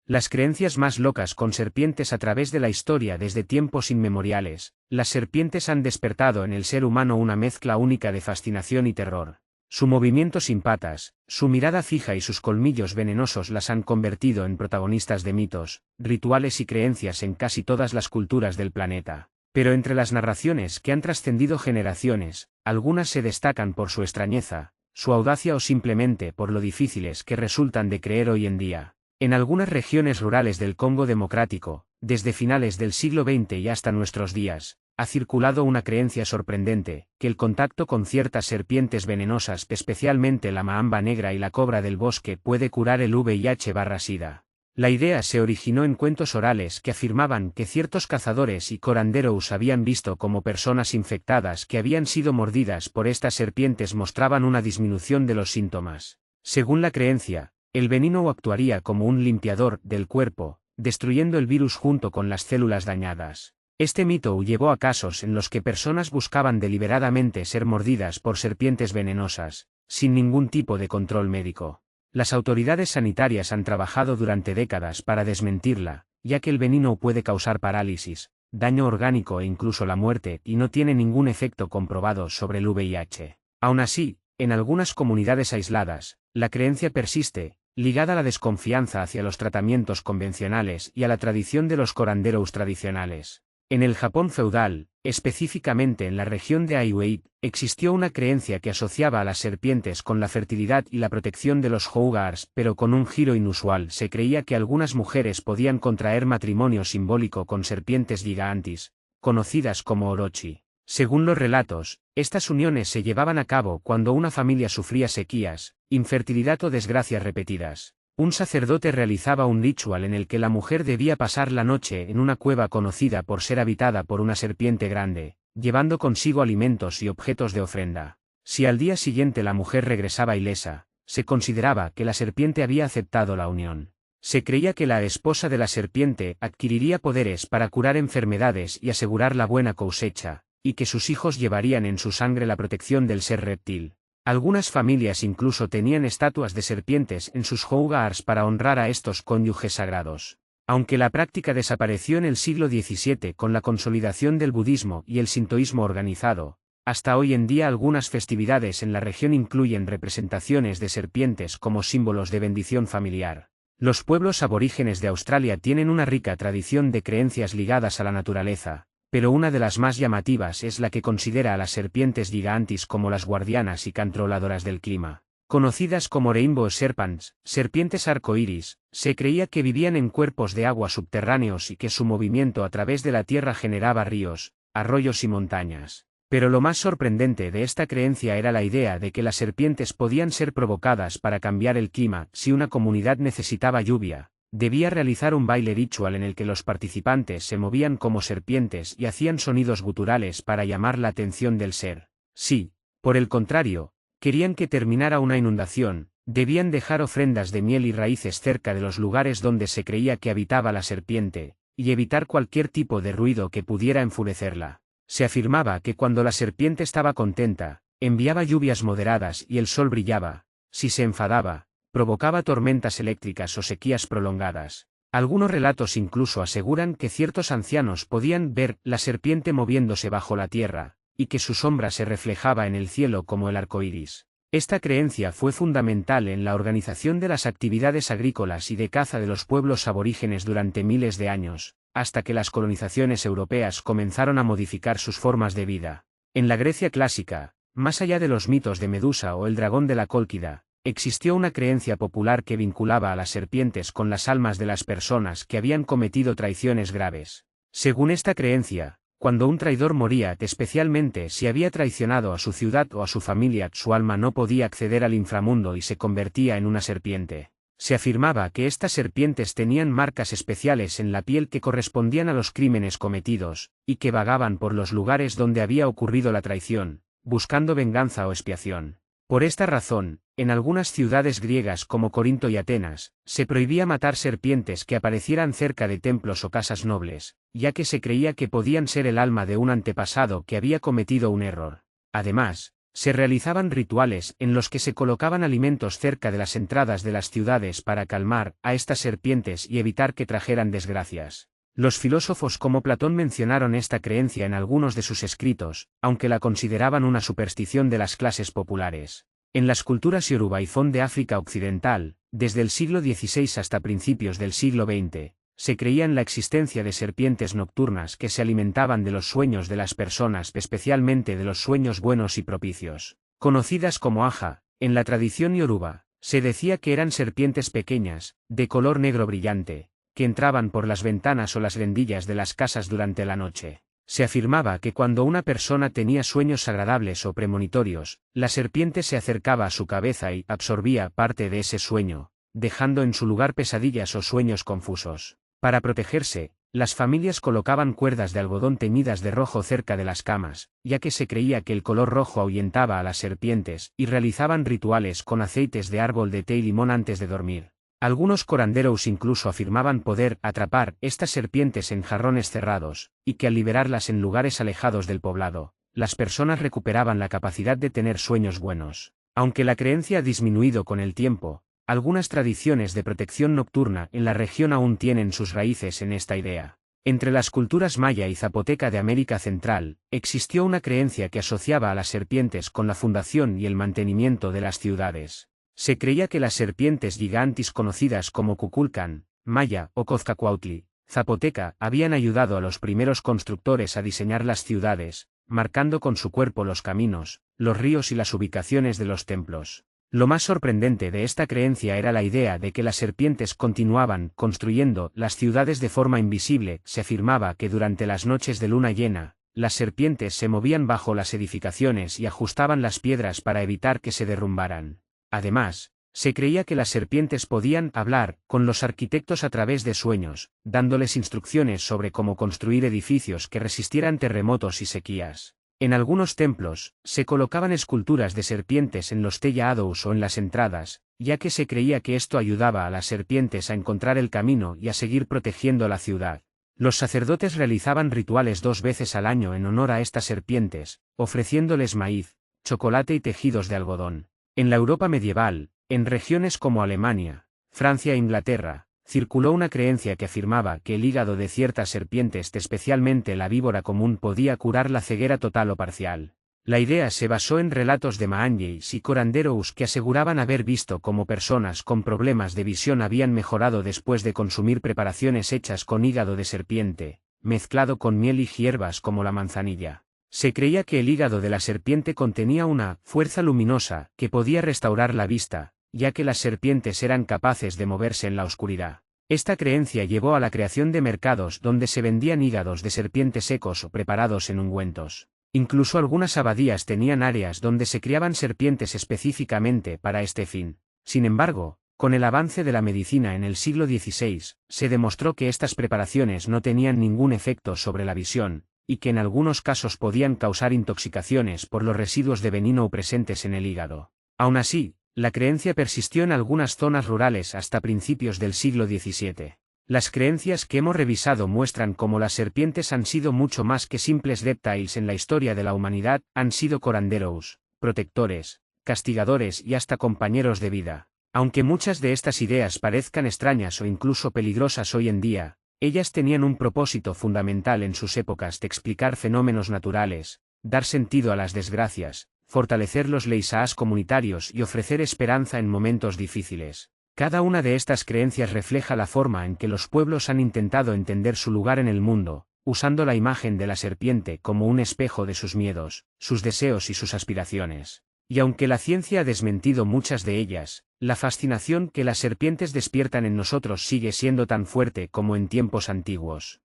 Las creencias más locas con serpientes a través de la historia desde tiempos inmemoriales, las serpientes han despertado en el ser humano una mezcla única de fascinación y terror. Su movimiento sin patas, su mirada fija y sus colmillos venenosos las han convertido en protagonistas de mitos, rituales y creencias en casi todas las culturas del planeta. Pero entre las narraciones que han trascendido generaciones, algunas se destacan por su extrañeza, su audacia o simplemente por lo difíciles que resultan de creer hoy en día. En algunas regiones rurales del Congo Democrático, desde finales del siglo XX y hasta nuestros días, ha circulado una creencia sorprendente, que el contacto con ciertas serpientes venenosas, especialmente la maamba negra y la cobra del bosque, puede curar el VIH/SIDA. La idea se originó en cuentos orales que afirmaban que ciertos cazadores y curanderos habían visto cómo personas infectadas que habían sido mordidas por estas serpientes mostraban una disminución de los síntomas. Según la creencia, el veneno actuaría como un limpiador del cuerpo, destruyendo el virus junto con las células dañadas. Este mito llevó a casos en los que personas buscaban deliberadamente ser mordidas por serpientes venenosas, sin ningún tipo de control médico. Las autoridades sanitarias han trabajado durante décadas para desmentirla, ya que el veneno puede causar parálisis, daño orgánico e incluso la muerte, y no tiene ningún efecto comprobado sobre el VIH. Aún así, en algunas comunidades aisladas, la creencia persiste, ligada a la desconfianza hacia los tratamientos convencionales y a la tradición de los curanderos tradicionales. En el Japón feudal, específicamente en la región de Aiwei, existió una creencia que asociaba a las serpientes con la fertilidad y la protección de los Hougars, pero con un giro inusual. Se creía que algunas mujeres podían contraer matrimonio simbólico con serpientes gigantes, conocidas como orochi. Según los relatos, estas uniones se llevaban a cabo cuando una familia sufría sequías, infertilidad o desgracias repetidas. Un sacerdote realizaba un ritual en el que la mujer debía pasar la noche en una cueva conocida por ser habitada por una serpiente grande, llevando consigo alimentos y objetos de ofrenda. Si al día siguiente la mujer regresaba ilesa, se consideraba que la serpiente había aceptado la unión. Se creía que la esposa de la serpiente adquiriría poderes para curar enfermedades y asegurar la buena cosecha, y que sus hijos llevarían en su sangre la protección del ser reptil. Algunas familias incluso tenían estatuas de serpientes en sus hougars para honrar a estos cónyuges sagrados. Aunque la práctica desapareció en el siglo XVII con la consolidación del budismo y el sintoísmo organizado, hasta hoy en día algunas festividades en la región incluyen representaciones de serpientes como símbolos de bendición familiar. Los pueblos aborígenes de Australia tienen una rica tradición de creencias ligadas a la naturaleza, pero una de las más llamativas es la que considera a las serpientes gigantes como las guardianas y controladoras del clima. Conocidas como Rainbow Serpents, serpientes arcoíris, se creía que vivían en cuerpos de agua subterráneos y que su movimiento a través de la tierra generaba ríos, arroyos y montañas. Pero lo más sorprendente de esta creencia era la idea de que las serpientes podían ser provocadas para cambiar el clima. Si una comunidad necesitaba lluvia, debía realizar un baile ritual en el que los participantes se movían como serpientes y hacían sonidos guturales para llamar la atención del ser. Si, por el contrario, querían que terminara una inundación, debían dejar ofrendas de miel y raíces cerca de los lugares donde se creía que habitaba la serpiente, y evitar cualquier tipo de ruido que pudiera enfurecerla. Se afirmaba que cuando la serpiente estaba contenta, enviaba lluvias moderadas y el sol brillaba. Si se enfadaba, provocaba tormentas eléctricas o sequías prolongadas. Algunos relatos incluso aseguran que ciertos ancianos podían ver la serpiente moviéndose bajo la tierra, y que su sombra se reflejaba en el cielo como el arco iris. Esta creencia fue fundamental en la organización de las actividades agrícolas y de caza de los pueblos aborígenes durante miles de años, hasta que las colonizaciones europeas comenzaron a modificar sus formas de vida. En la Grecia clásica, más allá de los mitos de Medusa o el dragón de la Cólquida, existió una creencia popular que vinculaba a las serpientes con las almas de las personas que habían cometido traiciones graves. Según esta creencia, cuando un traidor moría, especialmente si había traicionado a su ciudad o a su familia, su alma no podía acceder al inframundo y se convertía en una serpiente. Se afirmaba que estas serpientes tenían marcas especiales en la piel que correspondían a los crímenes cometidos, y que vagaban por los lugares donde había ocurrido la traición, buscando venganza o expiación. Por esta razón, en algunas ciudades griegas como Corinto y Atenas, se prohibía matar serpientes que aparecieran cerca de templos o casas nobles, ya que se creía que podían ser el alma de un antepasado que había cometido un error. Además, Se realizaban rituales en los que se colocaban alimentos cerca de las entradas de las ciudades para calmar a estas serpientes y evitar que trajeran desgracias. Los filósofos como Platón mencionaron esta creencia en algunos de sus escritos, aunque la consideraban una superstición de las clases populares. En las culturas Yoruba y Fon de África Occidental, desde el siglo XVI hasta principios del siglo XX, se creía en la existencia de serpientes nocturnas que se alimentaban de los sueños de las personas, especialmente de los sueños buenos y propicios. Conocidas como aja, en la tradición yoruba, se decía que eran serpientes pequeñas, de color negro brillante, que entraban por las ventanas o las rendillas de las casas durante la noche. Se afirmaba que cuando una persona tenía sueños agradables o premonitorios, la serpiente se acercaba a su cabeza y absorbía parte de ese sueño, dejando en su lugar pesadillas o sueños confusos. Para protegerse, las familias colocaban cuerdas de algodón teñidas de rojo cerca de las camas, ya que se creía que el color rojo ahuyentaba a las serpientes, y realizaban rituales con aceites de árbol de té y limón antes de dormir. Algunos curanderos incluso afirmaban poder atrapar estas serpientes en jarrones cerrados, y que al liberarlas en lugares alejados del poblado, las personas recuperaban la capacidad de tener sueños buenos. Aunque la creencia ha disminuido con el tiempo, algunas tradiciones de protección nocturna en la región aún tienen sus raíces en esta idea. Entre las culturas maya y zapoteca de América Central, existió una creencia que asociaba a las serpientes con la fundación y el mantenimiento de las ciudades. Se creía que las serpientes gigantes conocidas como Cuculcán, maya o Cozcacuautli, zapoteca, habían ayudado a los primeros constructores a diseñar las ciudades, marcando con su cuerpo los caminos, los ríos y las ubicaciones de los templos. Lo más sorprendente de esta creencia era la idea de que las serpientes continuaban construyendo las ciudades de forma invisible. Se afirmaba que durante las noches de luna llena, las serpientes se movían bajo las edificaciones y ajustaban las piedras para evitar que se derrumbaran. Además, se creía que las serpientes podían hablar con los arquitectos a través de sueños, dándoles instrucciones sobre cómo construir edificios que resistieran terremotos y sequías. En algunos templos, se colocaban esculturas de serpientes en los tellados o en las entradas, ya que se creía que esto ayudaba a las serpientes a encontrar el camino y a seguir protegiendo la ciudad. Los sacerdotes realizaban rituales 2 veces al año en honor a estas serpientes, ofreciéndoles maíz, chocolate y tejidos de algodón. En la Europa medieval, en regiones como Alemania, Francia e Inglaterra, circuló una creencia que afirmaba que el hígado de ciertas serpientes, especialmente la víbora común, podía curar la ceguera total o parcial. La idea se basó en relatos de maanjes y curanderos que aseguraban haber visto cómo personas con problemas de visión habían mejorado después de consumir preparaciones hechas con hígado de serpiente, mezclado con miel y hierbas como la manzanilla. Se creía que el hígado de la serpiente contenía una fuerza luminosa que podía restaurar la vista, ya que las serpientes eran capaces de moverse en la oscuridad. Esta creencia llevó a la creación de mercados donde se vendían hígados de serpiente secos o preparados en ungüentos. Incluso algunas abadías tenían áreas donde se criaban serpientes específicamente para este fin. Sin embargo, con el avance de la medicina en el siglo XVI, se demostró que estas preparaciones no tenían ningún efecto sobre la visión, y que en algunos casos podían causar intoxicaciones por los residuos de veneno presentes en el hígado. Aún así, la creencia persistió en algunas zonas rurales hasta principios del siglo XVII. Las creencias que hemos revisado muestran cómo las serpientes han sido mucho más que simples reptiles en la historia de la humanidad, han sido curanderos, protectores, castigadores y hasta compañeros de vida. Aunque muchas de estas ideas parezcan extrañas o incluso peligrosas hoy en día, ellas tenían un propósito fundamental en sus épocas de explicar fenómenos naturales, dar sentido a las desgracias, fortalecer los leisaas comunitarios y ofrecer esperanza en momentos difíciles. Cada una de estas creencias refleja la forma en que los pueblos han intentado entender su lugar en el mundo, usando la imagen de la serpiente como un espejo de sus miedos, sus deseos y sus aspiraciones. Y aunque la ciencia ha desmentido muchas de ellas, la fascinación que las serpientes despiertan en nosotros sigue siendo tan fuerte como en tiempos antiguos.